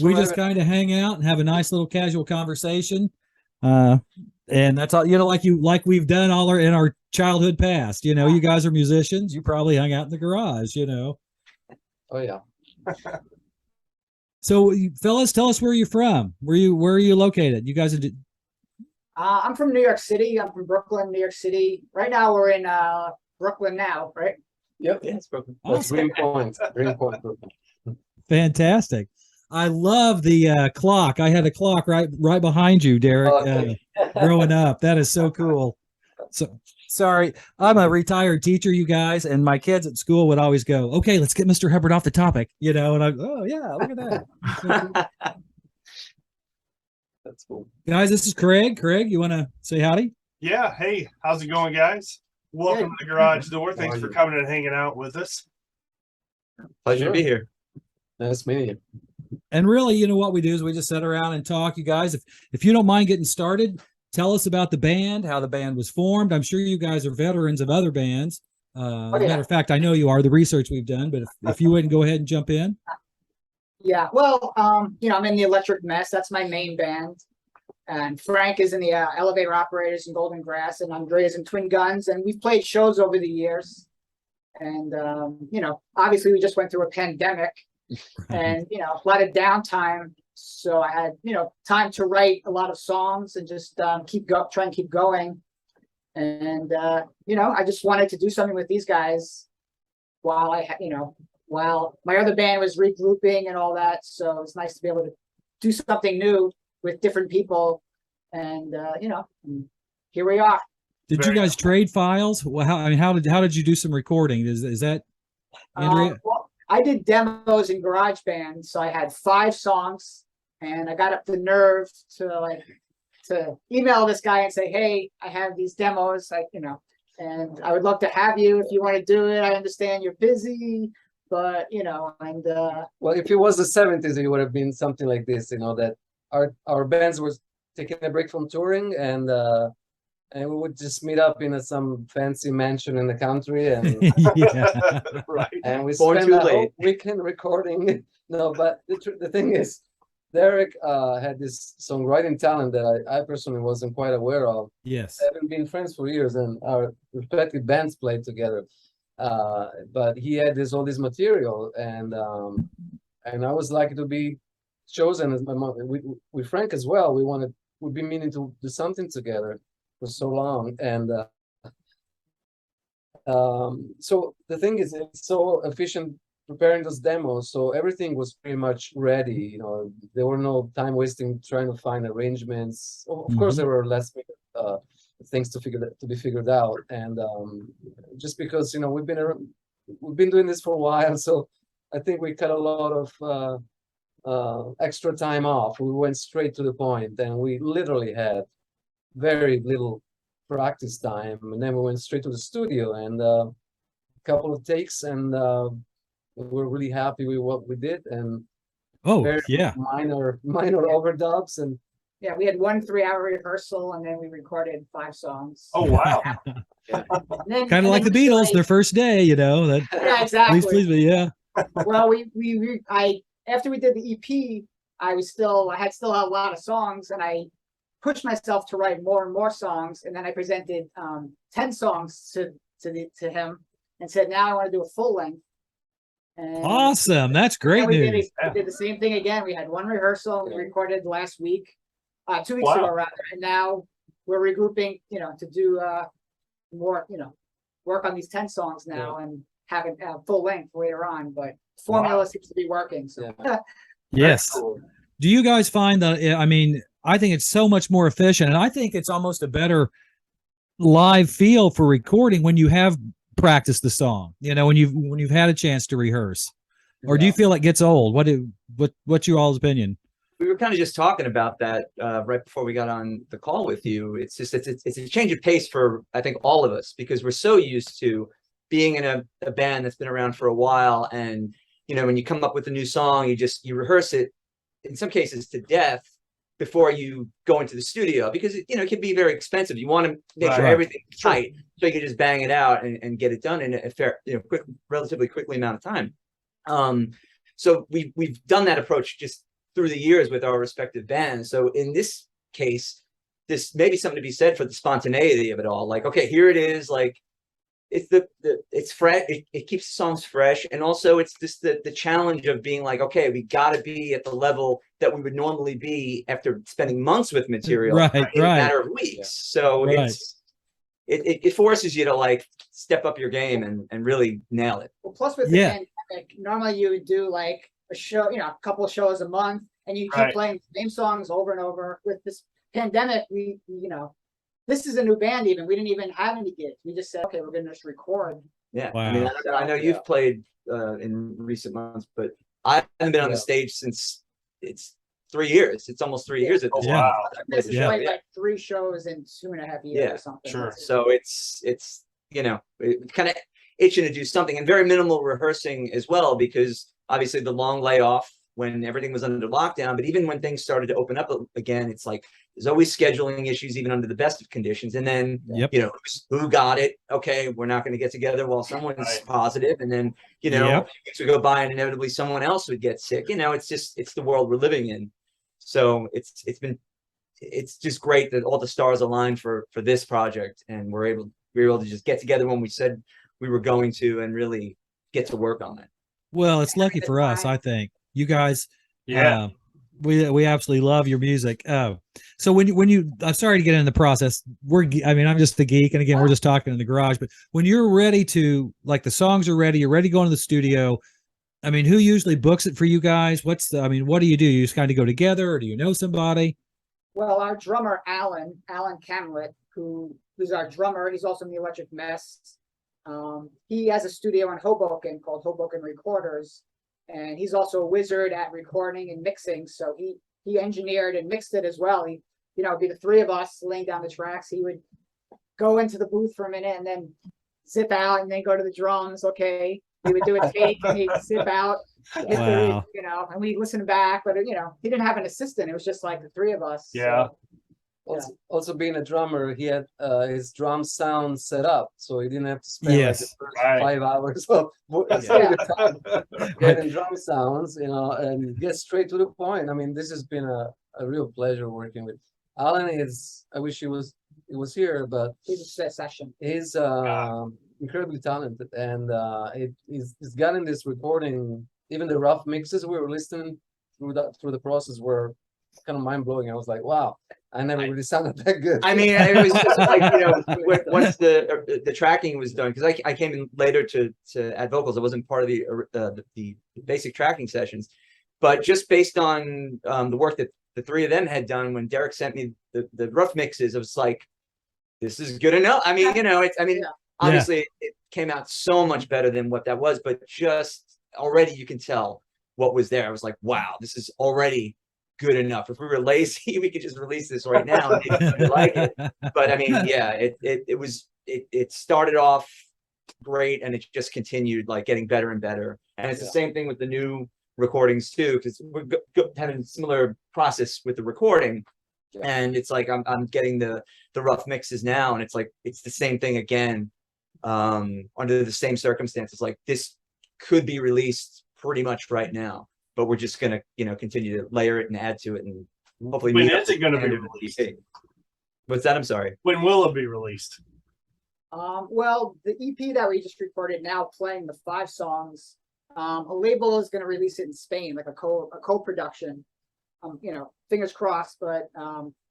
We just kind of hang out and have a nice little casual conversation. Uh, and that's all, like we've done in our childhood past. You guys are musicians. You probably hung out in the garage. Oh yeah. So, fellas, tell us where you're from. Where are you located? You guys are. I'm from New York City. I'm from Brooklyn, New York City. Right now, we're in Brooklyn now, right? Yep. Yeah, it's Brooklyn. That's Greenpoint. Greenpoint, Brooklyn. Fantastic. I love the clock. I had a clock right behind you, Derek. Growing up, that is so cool. So sorry, I'm a retired teacher, you guys, and my kids at school would always go, "Okay, let's get Mr. Hubbard off the topic," and oh yeah, look at that. That's cool. Guys, this is Craig. Craig, you want to say howdy? Yeah. Hey, how's it going, guys? Welcome to the garage door. Thanks for coming and hanging out with us. Pleasure to be here. Nice meeting you. And really, what we do is we just sit around and talk. You guys, if you don't mind getting started, tell us about the band, how the band was formed. I'm sure you guys are veterans of other bands. Matter of fact, I know you are, the research we've done, but if you wouldn't go ahead and jump in. Yeah, well, I'm in the Electric Mess. That's my main band. And Frank is in the Elevator Operators in Golden Grass, and Andrea's in Twin Guns. And we've played shows over the years. And, obviously we just went through a pandemic and, a lot of downtime. So I had, time to write a lot of songs and just try and keep going. And, I just wanted to do something with these guys while while my other band was regrouping and all that. So it's nice to be able to do something new with different people. And, here we are. Did you guys trade files? Well, how did you do some recording? Is that Andrea? Well, I did demos in GarageBand, so I had 5 songs, and I got up the nerve to email this guy and say, "Hey, I have these demos, and I would love to have you if you want to do it. I understand you're busy, but well, if it was the 70s, it would have been something like this, that our bands were taking a break from touring, and we would just meet up in some fancy mansion in the country, and Right. and we spent the whole weekend recording. No, but the thing is, Derek had this songwriting talent that I personally wasn't quite aware of. Yes. We haven't been friends for years, and our respective bands played together. But he had all this material, and I was lucky to be chosen as my mom. With Frank as well. We've been meaning to do something together for so long, and so the thing is, it's so efficient preparing those demos, so everything was pretty much ready. There were no time wasting trying to find arrangements. Of course, there were less things to be figured out, and just because we've been doing this for a while, so I think we cut a lot of extra time off. We went straight to the point, and we literally had very little practice time, and then we went straight to the studio and a couple of takes, and we're really happy with what we did. And minor overdubs, and we had 1 3-hour rehearsal, and then we recorded 5 songs. Oh wow. Kind of like the Beatles, their first day, that. Yeah, exactly. Please, yeah. Well, after we did the EP, I had still a lot of songs, and I pushed myself to write more and more songs. And then I presented 10 songs to him and said, "Now I want to do a full length." And awesome. That's great news. We did the same thing again. We had 1 rehearsal. We recorded last week, 2 weeks ago rather. And now we're regrouping, to do more, work on these 10 songs now and have it full length later on. But formula seems to be working. So yes. Cool. Do you guys find that? I think it's so much more efficient, and I think it's almost a better live feel for recording when you have practiced the song. When you've had a chance to rehearse. Or do you feel it gets old? What's your all's opinion? We were kind of just talking about that right before we got on the call with you. It's just it's a change of pace for, I think, all of us, because we're so used to being in a band that's been around for a while, and when you come up with a new song, you rehearse it in some cases to death before you go into the studio, because it can be very expensive. You want to make sure everything's tight, so you can just bang it out and get it done in a fair, relatively quickly amount of time. So we've done that approach just through the years with our respective bands. So in this case, this may be something to be said for the spontaneity of it all. Like, okay, here it is. Like, it's it's fresh. It keeps the songs fresh, and also it's just the challenge of being like, okay, we got to be at the level that we would normally be after spending months with material Right, in a right. matter of weeks. So Right. it forces you to like step up your game and really nail it. Well, plus with the Yeah. pandemic, normally you would do like a show, a couple of shows a month, and you keep Right. playing the same songs over and over. With this pandemic, this is a new band. Even we didn't even have any gigs. We just said, okay, we're going to just record. Yeah, Wow. I mean, I know you've played in recent months, but I haven't been on the stage since it's 3 years. It's almost 3 years at this Yeah. point. I missed Yeah. like 3 shows in 2.5 years Yeah, or something. sure. That's it. So it's kind of itching to do something, and very minimal rehearsing as well, because obviously the long layoff when everything was under lockdown, but even when things started to open up again, it's like there's always scheduling issues even under the best of conditions. And then Yep. who got it? Okay, we're not going to get together while someone's Right. positive, and then Yep. a few weeks would go by and inevitably someone else would get sick. It's the world we're living in. So it's just great that all the stars aligned for this project, and we were able to just get together when we said we were going to, and really get to work on it. Well, it's lucky for us, I think. You guys, Yeah. we absolutely love your music. So when you I'm sorry to get into the process. I'm just the geek, and again, we're just talking in the garage. But when you're ready to, like, the songs are ready, you're ready to go into the studio. I mean, who usually books it for you guys? What do? You just kind of go together, or do you know somebody? Well, our drummer Alan Camlet, who's our drummer, he's also in the Electric Mess. He has a studio in Hoboken called Hoboken Recorders, and he's also a wizard at recording and mixing. So he engineered and mixed it as well. It'd be the 3 of us laying down the tracks. He would go into the booth for a minute and then zip out and then go to the drums. Okay, we would do a take and he'd zip out, hit Wow. and we listen back. But he didn't have an assistant. It was just like the 3 of us. Yeah. So, Also being a drummer, he had his drum sound set up, so he didn't have to spend like the Yes. first Right. 5 hours of Yeah. getting drum sounds, and get straight to the point. I mean, this has been a real pleasure working with Alan. I wish he was here, but he's a session. he's incredibly talented, and he's gotten this recording. Even the rough mixes we were listening through the process were kind of mind blowing. I was like, wow, I never really sounded that good. I mean, it was just like, once the tracking was done, because I came in later to add vocals. I wasn't part of the basic tracking sessions, but just based on the work that the 3 of them had done, when Derek sent me the rough mixes, it was like, this is good enough. I mean, obviously it came out so much better than what that was, but just already you can tell what was there. I was like, wow, this is already good enough. If we were lazy, we could just release this right now and maybe like it. But I mean, yeah, it started off great, and it just continued like getting better and better. And it's the same thing with the new recordings too, because we're having a similar process with the recording. And it's like I'm getting the rough mixes now, and it's like it's the same thing again, under the same circumstances. Like, this could be released pretty much right now, but we're just gonna continue to layer it and add to it, and hopefully. When meet is up it going to with be the end of the released? EP. What's that? I'm sorry. When will it be released? Well, the EP that we just recorded now, playing the 5 songs, a label is going to release it in Spain, like a co-production. Fingers crossed, but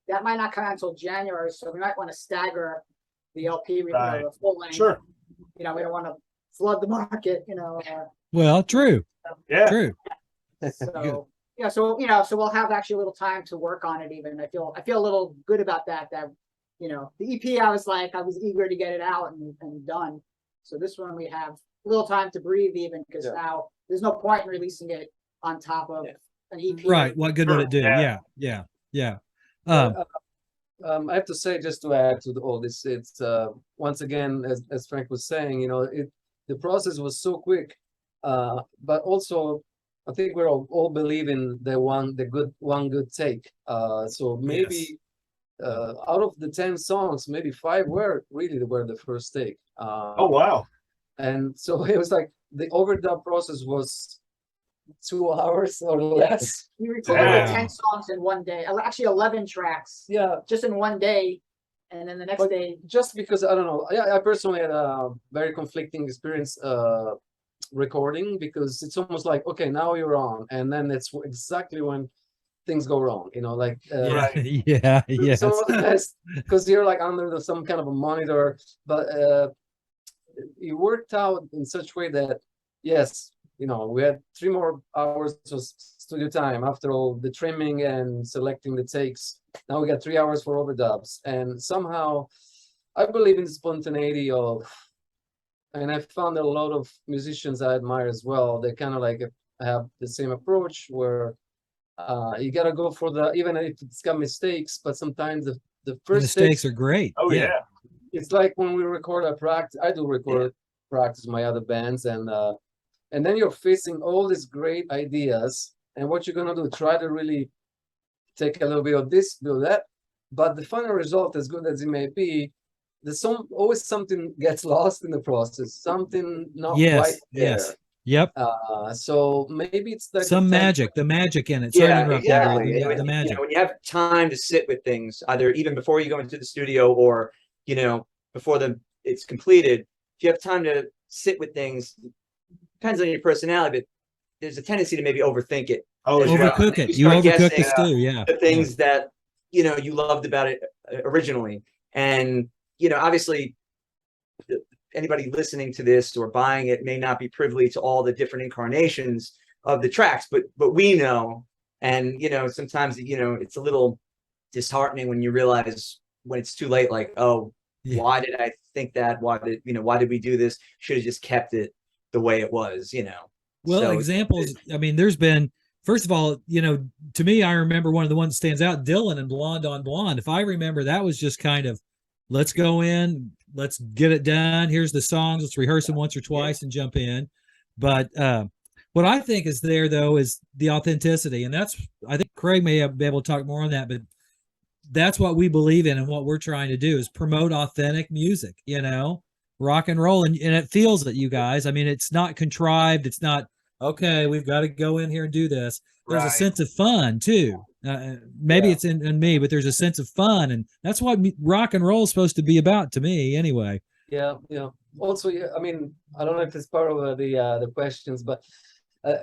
that might not come out until January, so we might want to stagger the LP, Right. the full length. Sure. We don't want to flood the market. Well, true. Yeah. True. So so we'll have actually a little time to work on it. Even I feel a little good about that. The EP, I was eager to get it out and done. So this one we have a little time to breathe, even because now there's no point in releasing it on top of an EP. Right. What good would it do? Yeah. Yeah. I have to say, just to add to all this, it's once again, as Frank was saying, the process was so quick, but also I think we're all believe in the one good take. So maybe out of the 10 songs, maybe 5 were the first take. Oh, wow. And so it was like the overdub process was 2 hours or less. We recorded Wow. 10 songs in one day. Actually, 11 tracks Yeah, just in one day. And then the next But- day, just because I don't know. I personally had a very conflicting experience recording, because it's almost like, okay, now you're on, and then it's exactly when things go wrong. Like Yeah, Right. yeah, yes. some of the best, because you're like under some kind of a monitor, but it worked out in such way that yes, we had 3 more hours of studio time after all the trimming and selecting the takes. Now we got 3 hours for overdubs, and somehow I believe in the spontaneity of, and I found that a lot of musicians I admire as well, they kind of like have the same approach where you gotta go for the, even if it's got mistakes, but sometimes the The first mistakes takes, are great. Oh yeah. it's like when we record a practice, I do record practice my other bands, and then you're facing all these great ideas, and what you're gonna do, try to really take a little bit of this, do that, but the final result, as good as it may be, there's always something gets lost in the process, something not Yes, quite there. yes. Yep. So maybe it's like Some the magic, the magic in it. Sorry to Yeah, interrupt you, Derek. exactly. The When, magic. when you have time to sit with things, either even before you go into the studio or, before it's completed, if you have time to sit with things, depends on your personality, but there's a tendency to maybe overthink it. Oh as yeah. well. Overcook it. You You start overcook the guessing, stew. Yeah. the things that, you loved about it originally. And, obviously anybody listening to this or buying it may not be privy to all the different incarnations of the tracks, but we know, and sometimes it's a little disheartening when you realize when it's too late, like, oh, Yeah. why did I think that? Why did we do this? Should have just kept it the way it was, Well, So, examples. I mean, there's been, first of all, to me, I remember one of the ones that stands out, Dylan and Blonde on Blonde. If I remember, that was just kind of, let's go in, let's get it done. Here's the songs. Let's rehearse them once or twice and jump in. But what I think is there, though, is the authenticity. And I think Craig may be able to talk more on that, but that's what we believe in and what we're trying to do is promote authentic music, rock and roll. And it feels that you guys, I mean, it's not contrived. It's not, okay, we've got to go in here and do this. There's a Right. sense of fun too. Maybe it's in me, but there's a sense of fun. And that's what rock and roll is supposed to be about to me anyway. Yeah. Also, I mean, I don't know if it's part of the questions, but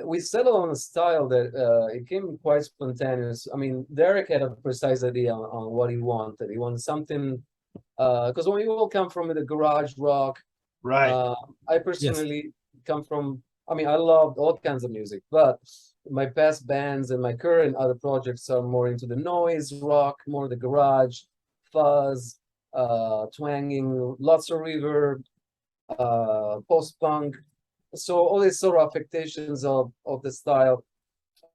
we settled on a style that it came quite spontaneous. I mean, Derek had a precise idea on what he wanted. He wanted something, because when we all come from the garage rock, Right. I personally come from, I mean, I loved all kinds of music, but my past bands and my current other projects are more into the noise rock, more the garage, fuzz, twanging, lots of reverb, post-punk. So all these sort of affectations of the style.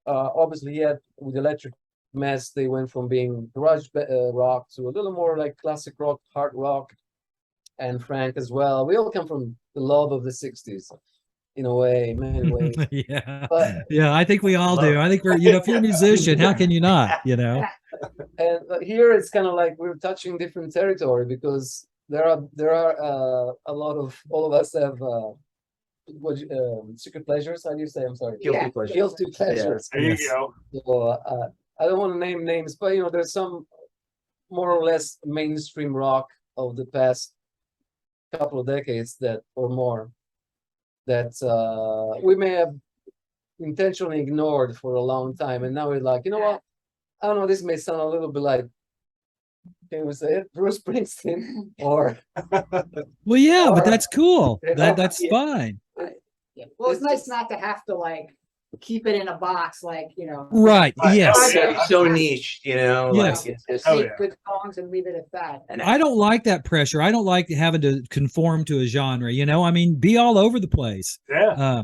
Obviously, yet with Electric Mess, they went from being garage rock to a little more like classic rock, hard rock, and Frank as well. We all come from the love of the '60s, in a way, many ways. Yeah. But Yeah. I think we all do. I think we're, if you're a musician, how can you not, and here it's kind of like we're touching different territory, because there are a lot of, all of us have secret pleasures. How do you say? I'm sorry. guilty Yeah. pleasure. Guilty pleasures. There Yes. you go. So I don't want to name names, but there's some more or less mainstream rock of the past couple of decades that or more that we may have intentionally ignored for a long time, and now we're like, you know what? I don't know. This may sound a little bit like, can we say it, Bruce Springsteen, or well, yeah, but that's cool. That's Yeah. fine. yeah. Well, it's It's nice just- not to have to keep it in a box, Right. Right. Yes. Oh, yeah. so niche, Yes. like it's just, Oh, take yeah. good songs and leave it at that. and I don't like that pressure. I don't like having to conform to a genre. I mean, be all over the place. Yeah.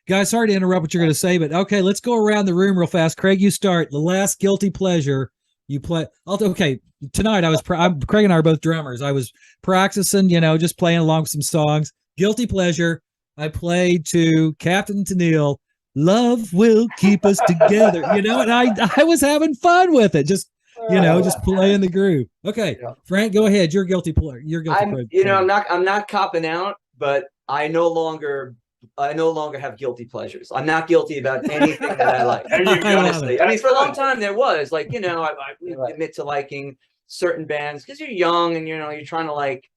Guys, sorry to interrupt what you're going to say, but okay, let's go around the room real fast. Craig, you start. The last guilty pleasure you play. Okay, tonight Craig and I are both drummers. I was practicing, just playing along with some songs. Guilty pleasure. I played to Captain Tennille. Love will keep us together. And I was having fun with it. Just just playing the groove. Okay, Yeah. Frank, go ahead. Your guilty pleasure. Your guilty pleasure. I'm not copping out, but I no longer I no longer have guilty pleasures. I'm not guilty about anything that I like. There you go. Honestly, I mean, for a long time there was like, I Right. admit to liking certain bands because you're young and you're trying to like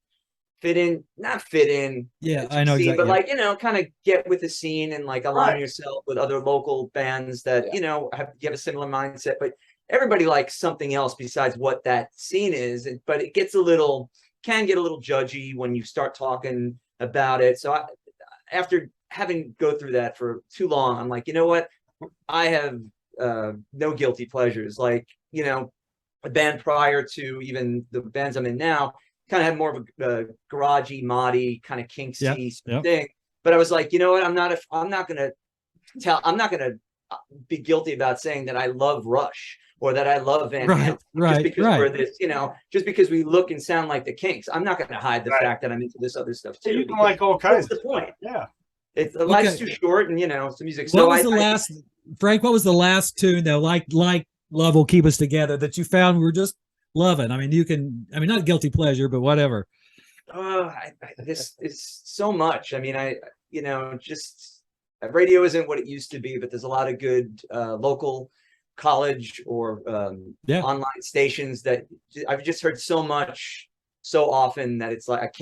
not fit in. Yeah, to I know scene, exactly. but like kind of get with the scene and like align Right. yourself with other local bands that Yeah. you have a similar mindset. But everybody likes something else besides what that scene is. But it can get a little judgy when you start talking about it. So after having go through that for too long, I'm like, you know what? I have no guilty pleasures. Like, a band prior to even the bands I'm in now kind of had more of a garagey, moddy, kind of kinksy Yep. thing. But I was like, you know what? I'm not gonna be guilty about saying that I love Rush or that I love Van Halen. Just because we're this, just because we look and sound like the Kinks. I'm not gonna hide the Right. fact that I'm into this other stuff too. You can because like all kinds. what's the point? Yeah. Life's too short, and it's music. What So was the last, Frank? What was the last tune though? Like Love Will Keep Us Together that you found we were just loving. I mean, not guilty pleasure, but whatever. This is so much. I mean, just radio isn't what it used to be, but there's a lot of good local college or online stations that I've just heard so much so often that it's like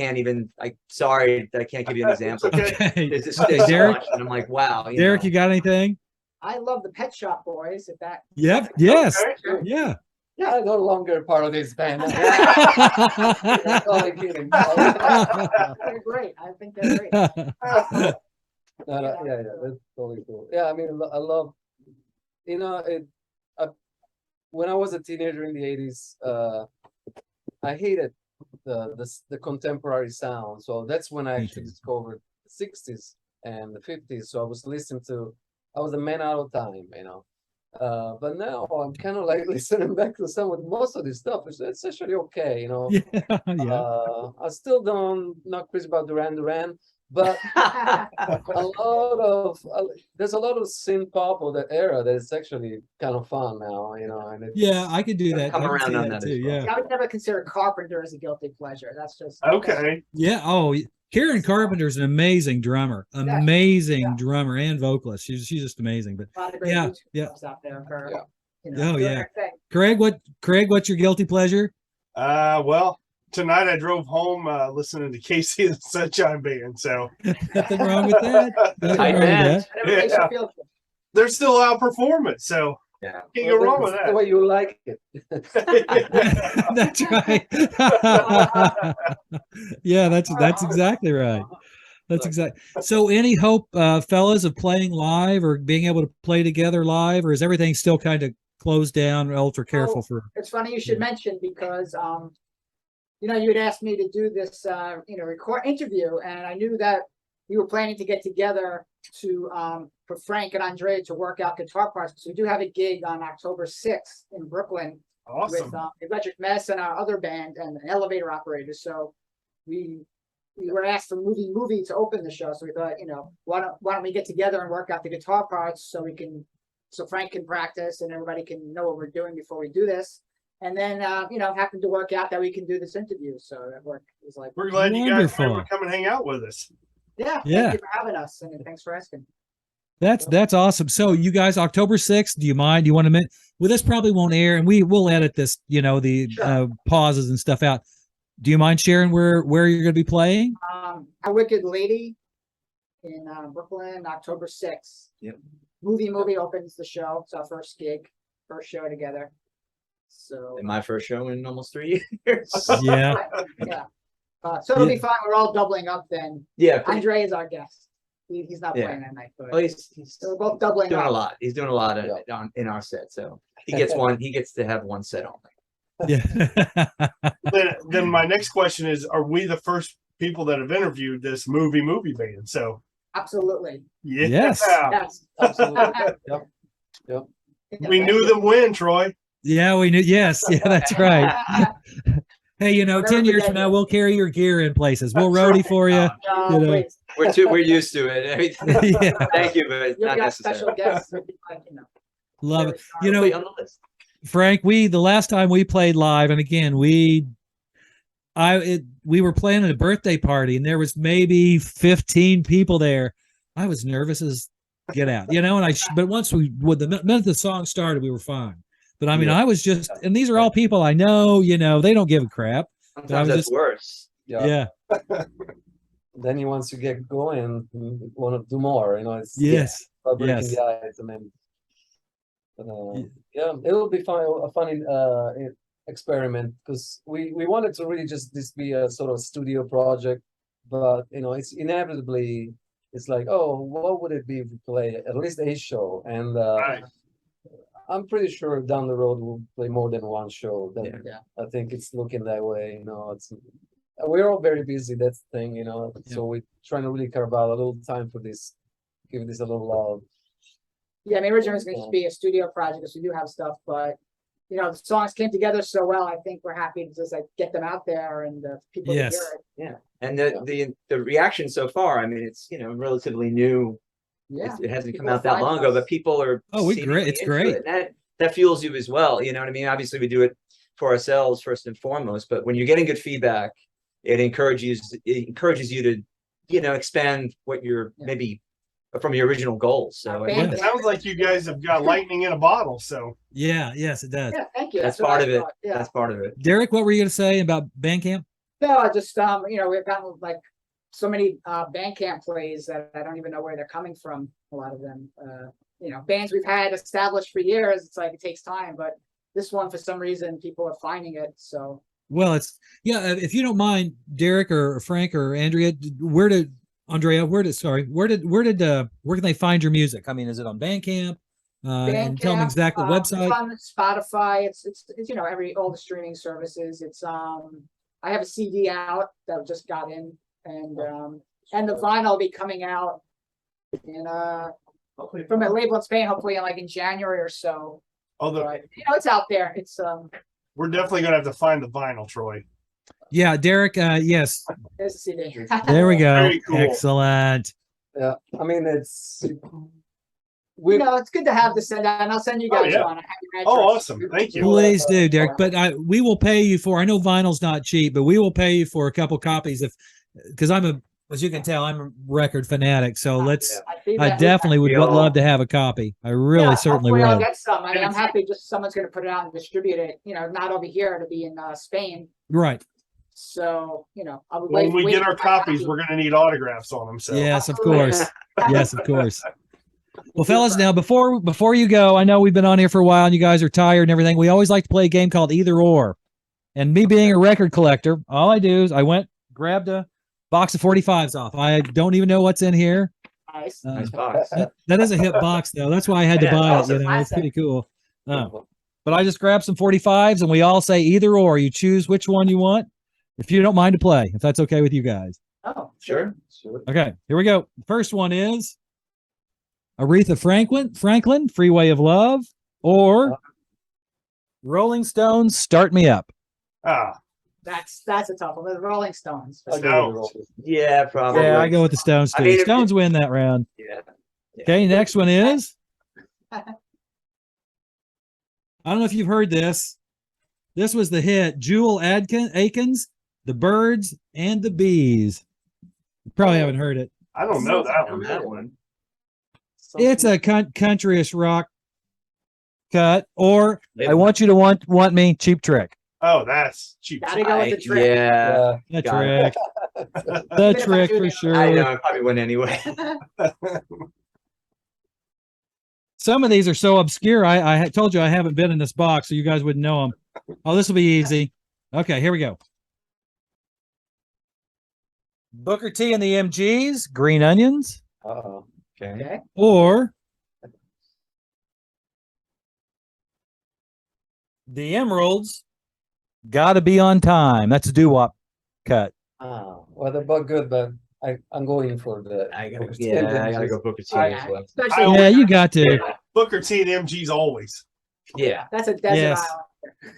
sorry that I can't give you an example. Okay. There's Okay, so Derek? much, and I'm like, wow. Derek, you got anything? I love the Pet Shop Boys. If that. Yep. Yes. Okay. Yeah. I'm no longer part of this band. That's all I'm kidding. They're great. I think they're great. Yeah, that's totally cool. Yeah, I mean, I love, when I was a teenager in the 80s, I hated the contemporary sound. So that's when I Me actually too. discovered the 60s and the 50s. So I was a man out of time, But now I'm kind of like listening back to some of most of this stuff. It's actually okay, Yeah. I still not crazy about Duran, but there's a lot of synth pop of that era that is actually kind of fun now, and it's, Yeah, I could do that. Come I can around see on that that too. as well. Yeah. I would never consider Carpenter as a guilty pleasure. That's just Okay. Yeah. Oh, Karen Carpenter's an amazing drummer, drummer and vocalist. She's just amazing. But a lot of great Yeah, YouTube yeah. stuff out there for Oh, doing yeah. their thing. Craig, what's your guilty pleasure? Well, tonight I drove home listening to Casey and the Sunshine Band. So Nothing wrong with that. Nothing Tight wrong with band. that. Whatever makes you Yeah. feel good. they're still out performing. So Yeah. can't go wrong with that's the way you like it. that. That's right. Yeah, that's exactly right. That's exactly. So any hope, fellas, of playing live or being able to play together live, or is everything still kind of closed down, ultra careful for? It's funny you should mention because you had asked me to do this record interview, and I knew that we were planning to get together to for Frank and Andrea to work out guitar parts. So we do have a gig on October 6th in Brooklyn Awesome. with Electric Mess and our other band and an elevator operator. So we were asked for movie to open the show. So we thought, why don't we get together and work out the guitar parts so Frank can practice and everybody can know what we're doing before we do this. And then, happened to work out that we can do this interview. So that worked. It was like, We're glad you guys Wonderful. would come and hang out with us. yeah, Yeah. thank you for having us. And thanks for asking. That's awesome. So you guys, October 6th, do you mind? Do you want to well, this probably won't air, and we'll edit this, the Sure. pauses and stuff out. Do you mind sharing where you're going to be playing? A Wicked Lady in Brooklyn, October 6th. Yep. Movie opens the show. It's our first show together. So In my first show in almost 3 years. Yeah. yeah. So it'll be fun. We're all doubling up then. Yeah. Andre is our guest. He's not Yeah. playing that night, but Well, he's so we're both doubling doing up. a lot. He's doing a lot in our set. So he gets to have one set only. Yeah. Then my next question is: are we the first people that have interviewed this movie band? So Absolutely. yeah, Yes. Yes. Absolutely. Yep. we knew them when, Troy. Yeah, we knew. Yes. Yeah, that's right. Hey, 10 years from now, we'll carry your gear in places. We'll roadie for you. No, please. We're used to it. I mean, Yeah. thank you, but it's You'll not got necessary. special guests. Love it. Put on the list. Frank, the last time we played live, and again, we were playing at a birthday party, and there was maybe 15 people there, I was nervous as get out, and but once the minute the song started, we were fine. But I mean, Yeah. I was just, and these are all people I know, they don't give a crap. Sometimes was that's worse. Yeah. Then once you get going, you want to do more. It's Yes. about breaking Yes. the ice, and then it'll be fun, a funny experiment, because we wanted to really just this be a sort of studio project, but it's inevitably it's like, oh, what would it be if we play at least a show? And Right. I'm pretty sure down the road we'll play more than one show. Yeah. I think it's looking that way. It's we're all very busy. That's the thing. So we're trying to really carve out a little time for this, give this a little love. Yeah, I mean, originally it was going to be a studio project, because we do have stuff, but the songs came together so well. I think we're happy to just get them out there and people to Yes. hear it. Yeah. And the reaction so far, I mean, it's relatively new. Yeah, It hasn't come People out that find long ago, us. but people are great. It's seemingly into great. it. And that fuels you as well. You know what I mean? Obviously, we do it for ourselves first and foremost, but when you're getting good feedback, it encourages you to expand what you're maybe from your original goals. So It sounds like you guys have got lightning in a bottle. So Yes, it does. Yeah, thank you. that's what part I of it. thought. Yeah. That's part of it. Derek, what were you going to say about Bandcamp? No, I just we've gotten so many Bandcamp plays that I don't even know where they're coming from. A lot of them, bands we've had established for years. It's like it takes time, but this one, for some reason, people are finding it. So Well, if you don't mind, Derek or Frank or Andrea, where can they find your music? I mean, is it on Bandcamp? And tell them Bandcamp, exactly the website. it's on Spotify. It's all the streaming services. It's I have a CD out that just got in, and the vinyl will be coming out in from a label in Spain, hopefully in January or so. although But it's out there. It's we're definitely gonna have to find the vinyl, Troy. Yeah, Derek. Yes, there's a CD. there we go. Very cool. Excellent. Yeah, I mean it's It's good to have this send out, and I'll send you guys yeah. one. I have your Oh, address. awesome. Thank you. Please do, Derek. But we will pay you for. I know vinyl's not cheap, but we will pay you for a couple copies because as you can tell, I'm a record fanatic. So I definitely would love to have a copy. I really certainly hopefully I'll would. get some. I mean, I'm happy just someone's going to put it out and distribute it. Not over here, to be in Spain. Right. So I'll When we wait get for our my copies, copy. we're gonna need autographs on them. So Yes, of Absolutely. course. Yes, of course. Well, fellas, now before you go, I know we've been on here for a while and you guys are tired and everything. We always like to play a game called Either Or. And me being a record collector, all I do is I went, grabbed a box of 45s off. I don't even know what's in here. Nice. Nice box. That is a hip box, though. That's why I had to Yeah, buy awesome. it. It's pretty cool. But I just grabbed some 45s and we all say either or. You choose which one you want, if you don't mind to play, if that's okay with you guys. Oh, Sure. Okay, here we go. First one is Aretha Franklin, Freeway of Love, or Rolling Stones, Start Me Up. That's a tough one. The Rolling Stones. I'll go with the Rolling. Yeah, probably. Yeah, I go with the Stones too. I mean, Stones win that round. Yeah. Okay, next one is. I don't know if you've heard this. This was the hit. Jewel Akins, The Birds and the Bees. You probably haven't heard it. I don't know that On one. that one. It's a countryish rock cut. Or I want you to want me, Cheap Trick. Oh, that's cheap. Gotta go with the trick. Yeah. The Got trick. Even The if I trick do for that- sure. I know. I probably win anyway. Some of these are so obscure. I told you I haven't been in this box, so you guys wouldn't know them. Oh, this will be easy. Okay, here we go. Booker T and the MGs, Green Onions, Uh-oh. Okay. Okay. or the Emeralds, Gotta Be on Time. That's a doo-wop cut. Well, they're both good, but I'm going for the. I gotta, Booker T yeah, and I gotta MGs. go Booker T All as right. well. Especially Yeah, you got to. Booker T and MG's always. Yeah. that's a desert Yes. island.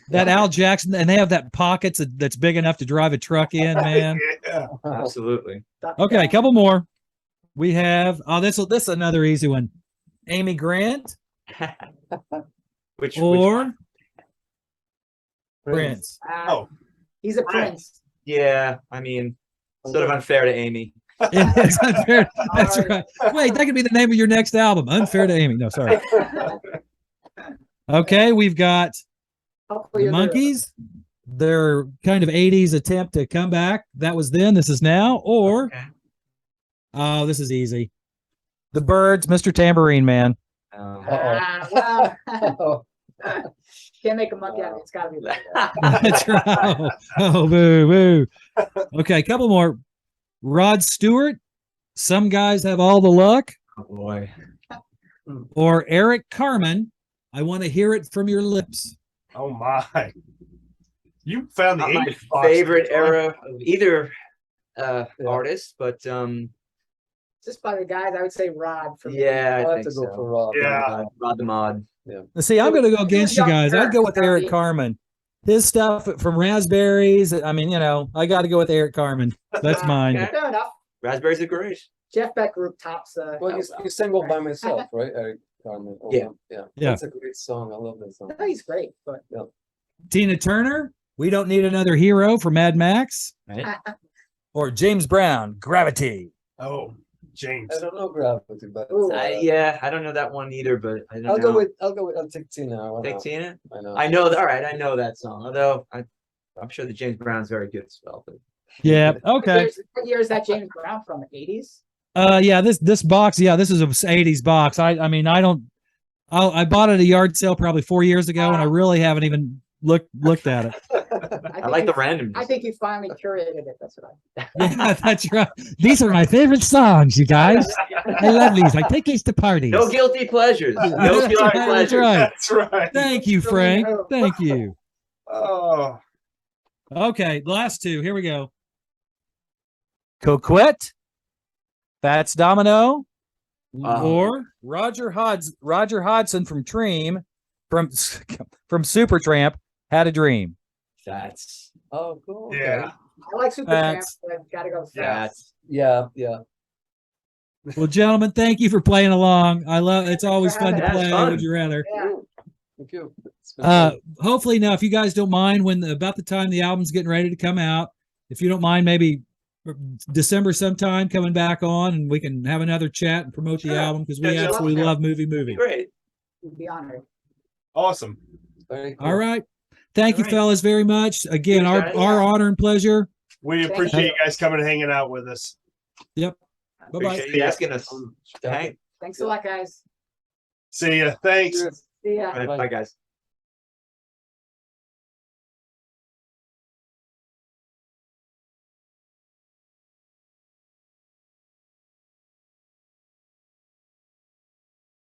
That Al Jackson, and they have that pockets that's big enough to drive a truck in, man. Yeah. Absolutely. Okay, a couple more. We have this is another easy one. Amy Grant Which or Prince. Oh, He's a Prince. prince. yeah, I mean, sort of unfair to Amy. It is unfair. That's Sorry. right. Wait, that could be the name of your next album. Unfair to Amy. No, sorry. Okay, we've got Hopefully the you're there. Monkeys. Their kind of 80s attempt to come back. That was then, this is now. Or, Okay. oh, this is easy. The Birds, Mr. Tambourine Man. Well, Oh, can't make a monkey out of it. It's got to be like That's right. Oh, boo, boo. Okay, a couple more. Rod Stewart, Some Guys Have All the Luck. Oh boy. Or Eric Carmen, I Want to Hear It From Your Lips. Oh my! You found the Not my 80s box favorite set, huh? era of either artist, but just by the guys. I would say Rod for me. yeah, I I have think to go so. for Rob. Yeah. Rod the Mod. See, I'm going to go against you guys. I'd go with younger. Eric Carmen. His stuff from Raspberries. I mean, I got to go with Eric Carmen. That's mine. Okay. Fair enough. Raspberries are great. Jeff Beck group tops. Well, you sang All by Myself, right, Eric Carmen? Oh, Yeah. yeah. Yeah. That's a great song. I love that song. No, he's great, but Tina Turner, We Don't Need Another Hero for Mad Max. Right? Or James Brown, Gravity. Oh, James. I don't know Gravity, but Ooh. Yeah, I don't know that one either, but I don't I'll know. go with I'll take Tina. Why Take not? Tina. I know. I know. All right, I know that song. Although I'm sure that James Brown's very good as well. But Yeah. Okay. what year is that James Brown from? The 80s? Yeah. This box. Yeah, this is an 80s box. I mean, I bought it at a yard sale probably 4 years ago, and I really haven't even looked at it. I like the randomness. I think you finally curated it. That's what I. Yeah, that's right. These are my favorite songs, you guys. I love these. I take these to parties. No guilty pleasures. No That's guilty right, that's pleasures. right. That's right. Thank you, Frank. Thank you. Oh, Okay, last two. Here we go. Coquette, Fats Domino, or Roger Hodgson from Dream, from Supertramp, Had a Dream. That's Oh, cool. Okay. yeah. I like Supertramp, That's- but I've got to go with that's Yeah. Yeah. Well, gentlemen, thank you for playing along. I love. It's always fun to That's play. fun. Would you rather? Yeah. Thank you. It's been fun. Hopefully now, if you guys don't mind, when about the time the album's getting ready to come out, if you don't mind, maybe December sometime coming back on, and we can have another chat and promote the Sure. album because we Yeah, sure. absolutely love movie. great. We'd be honored. Awesome. Very cool. All right, thank you, All right. fellas, very much. Again, our Thanks, guys. our honor and pleasure. We Thank appreciate you. you guys coming and hanging out with us. Bye bye. Appreciate you asking us. Um, to hang. Thanks a lot, guys. See ya. Thanks. Cheers. See ya. All right, bye, guys.